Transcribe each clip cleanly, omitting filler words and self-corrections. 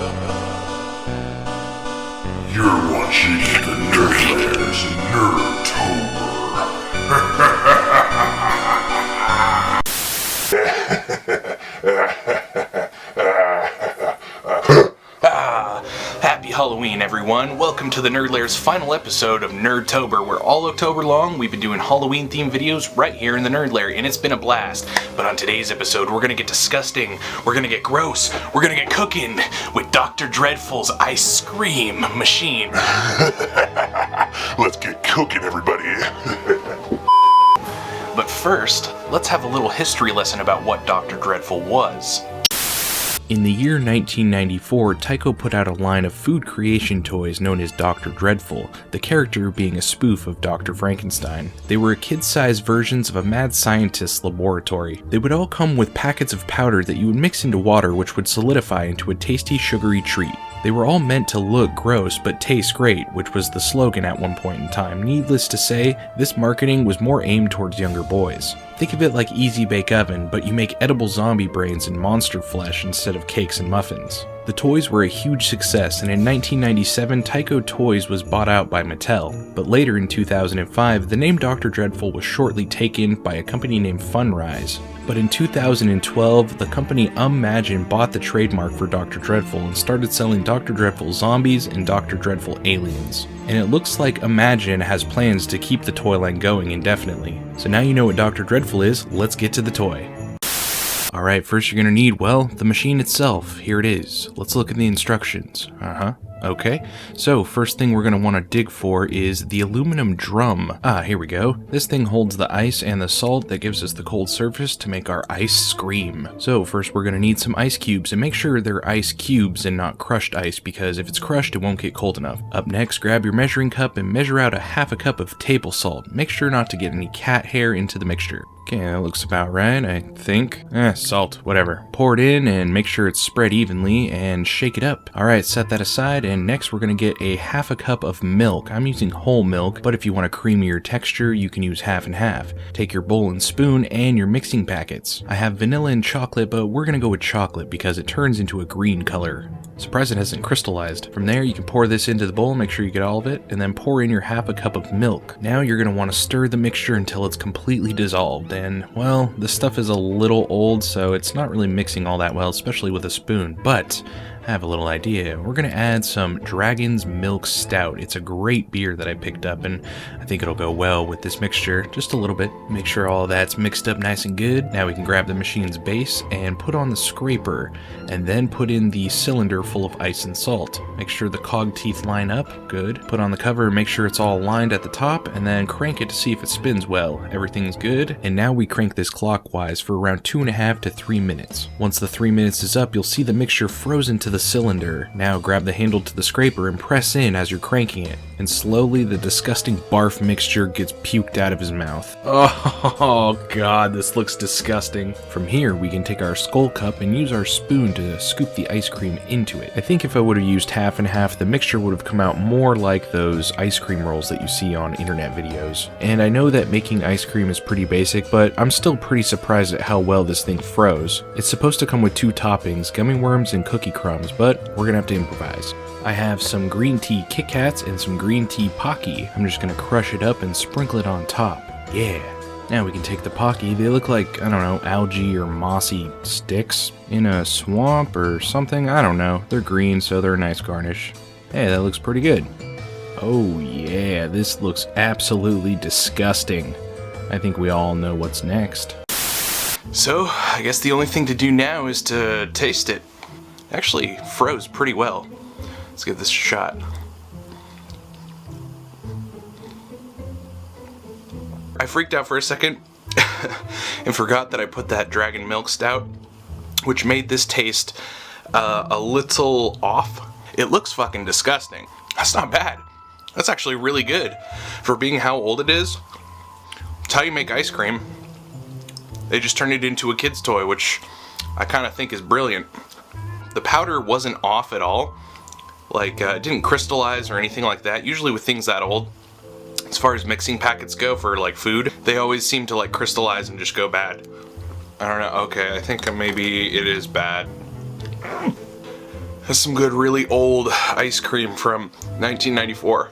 You're watching the Nerdler's NERDTOBER. Happy Halloween, everyone. Welcome to the Nerdler's final episode of NERDTOBER, where all October long we've been doing Halloween-themed videos right here in the Nerdlair, and it's been a blast. But on today's episode, we're gonna get disgusting, we're gonna get gross, we're gonna get cooking with Dr. Dreadful's ice cream machine. Let's get cooking, everybody. But first, let's have a little history lesson about what Dr. Dreadful was. In the year 1994, Tyco put out a line of food creation toys known as Dr. Dreadful, the character being a spoof of Dr. Frankenstein. They were kid-sized versions of a mad scientist's laboratory. They would all come with packets of powder that you would mix into water, which would solidify into a tasty, sugary treat. They were all meant to look gross but taste great, which was the slogan at one point in time. Needless to say, this marketing was more aimed towards younger boys. Think of it like Easy Bake Oven, but you make edible zombie brains and monster flesh instead of cakes and muffins. The toys were a huge success, and in 1997, Tyco Toys was bought out by Mattel. But later in 2005, the name Dr. Dreadful was shortly taken by a company named Funrise. But in 2012, the company Imagine bought the trademark for Dr. Dreadful and started selling Dr. Dreadful Zombies and Dr. Dreadful Aliens. And it looks like Imagine has plans to keep the toy line going indefinitely. So now you know what Dr. Dreadful is, let's get to the toy. Alright, first you're gonna need, well, the machine itself. Here it is. Let's look at the instructions. Okay, so first thing we're going to want to dig for is the aluminum drum. Here we go. This thing holds the ice and the salt that gives us the cold surface to make our ice scream. So first we're going to need some ice cubes, and make sure they're ice cubes and not crushed ice, because if it's crushed it won't get cold enough. Up next, grab your measuring cup and measure out a half a cup of table salt. Make sure not to get any cat hair into the mixture. Okay, that looks about right, I think. Salt, whatever. Pour it in and make sure it's spread evenly and shake it up. Alright, set that aside, and next we're going to get a half a cup of milk. I'm using whole milk, but if you want a creamier texture, you can use half and half. Take your bowl and spoon and your mixing packets. I have vanilla and chocolate, but we're going to go with chocolate because it turns into a green color. Surprised it hasn't crystallized. From there, you can pour this into the bowl, make sure you get all of it, and then pour in your half a cup of milk. Now you're going to want to stir the mixture until it's completely dissolved, and, well, this stuff is a little old, so it's not really mixing all that well, especially with a spoon, but I have a little idea. We're going to add some Dragon's Milk Stout. It's a great beer that I picked up, and I think it'll go well with this mixture, just a little bit. Make sure all that's mixed up nice and good. Now we can grab the machine's base and put on the scraper, and then put in the cylinder full of ice and salt. Make sure the cog teeth line up, good. Put on the cover and make sure it's all lined at the top, and then crank it to see if it spins well. Everything's good, and now we crank this clockwise for around 2.5 to 3 minutes. Once the 3 minutes is up, you'll see the mixture frozen to the cylinder. Now grab the handle to the scraper and press in as you're cranking it, and slowly the disgusting barf mixture gets puked out of his mouth. Oh god, this looks disgusting. From here we can take our skull cup and use our spoon to scoop the ice cream into it. I think if I would have used half and half, the mixture would have come out more like those ice cream rolls that you see on internet videos. And I know that making ice cream is pretty basic, but I'm still pretty surprised at how well this thing froze. It's supposed to come with 2 toppings, gummy worms and cookie crumbs, but we're gonna have to improvise. I have some green tea Kit Kats and some green tea Pocky. I'm just gonna crush it up and sprinkle it on top. Yeah. Now we can take the Pocky. They look like, I don't know, algae or mossy sticks in a swamp or something. I don't know. They're green, so they're a nice garnish. Hey, that looks pretty good. Oh yeah, this looks absolutely disgusting. I think we all know what's next. So, I guess the only thing to do now is to taste it. Actually froze pretty well. Let's give this a shot. I freaked out for a second and forgot that I put that Dragon Milk Stout, which made this taste a little off. It looks fucking disgusting. That's not bad. That's actually really good. For being how old it is, it's how you make ice cream. They just turned it into a kid's toy, which I kind of think is brilliant. The powder wasn't off at all. Like, it didn't crystallize or anything like that. Usually with things that old, as far as mixing packets go for like food, they always seem to like crystallize and just go bad. I don't know. Okay, I think maybe it is bad. That's some good, really old ice cream from 1994.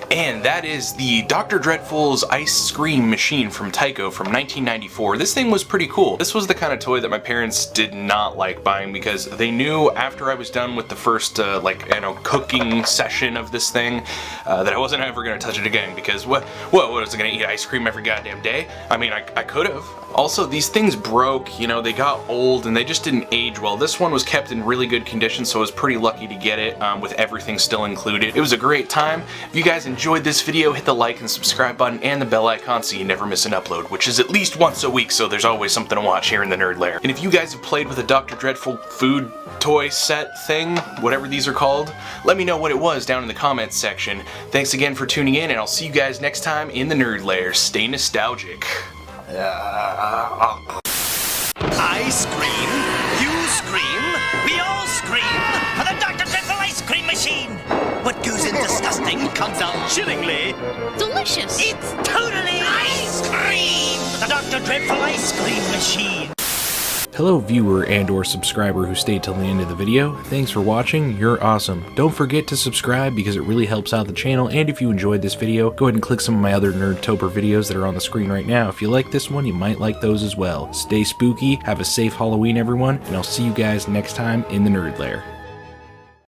And that is the Dr. Dreadful's ice cream machine from Tyco from 1994. This thing was pretty cool. This was the kind of toy that my parents did not like buying because they knew after I was done with the first cooking session of this thing that I wasn't ever going to touch it again because what was I going to eat ice cream every goddamn day? I mean, I could have. Also, these things broke, you know, they got old and they just didn't age well. This one was kept in really good condition, so I was pretty lucky to get it with everything still included. It was a great time. If you guys enjoyed this video, hit the like and subscribe button and the bell icon so you never miss an upload, which is at least once a week, so there's always something to watch here in the Nerd Lair. And if you guys have played with a Dr. Dreadful food toy set thing, whatever these are called, let me know what it was down in the comments section. Thanks again for tuning in, and I'll see you guys next time in the Nerd Lair. Stay nostalgic. I scream, you scream, we all scream for the Dr. Dreadful ice cream machine. What goes in disgusting comes out chillingly delicious. It's totally ice cream. The Dr. Dreadful ice cream machine. Hello viewer and or subscriber who stayed till the end of the video. Thanks for watching, you're awesome. Don't forget to subscribe because it really helps out the channel, and if you enjoyed this video, go ahead and click some of my other NERDTOBER videos that are on the screen right now. If you like this one, you might like those as well. Stay spooky, have a safe Halloween everyone, and I'll see you guys next time in the Nerd Lair.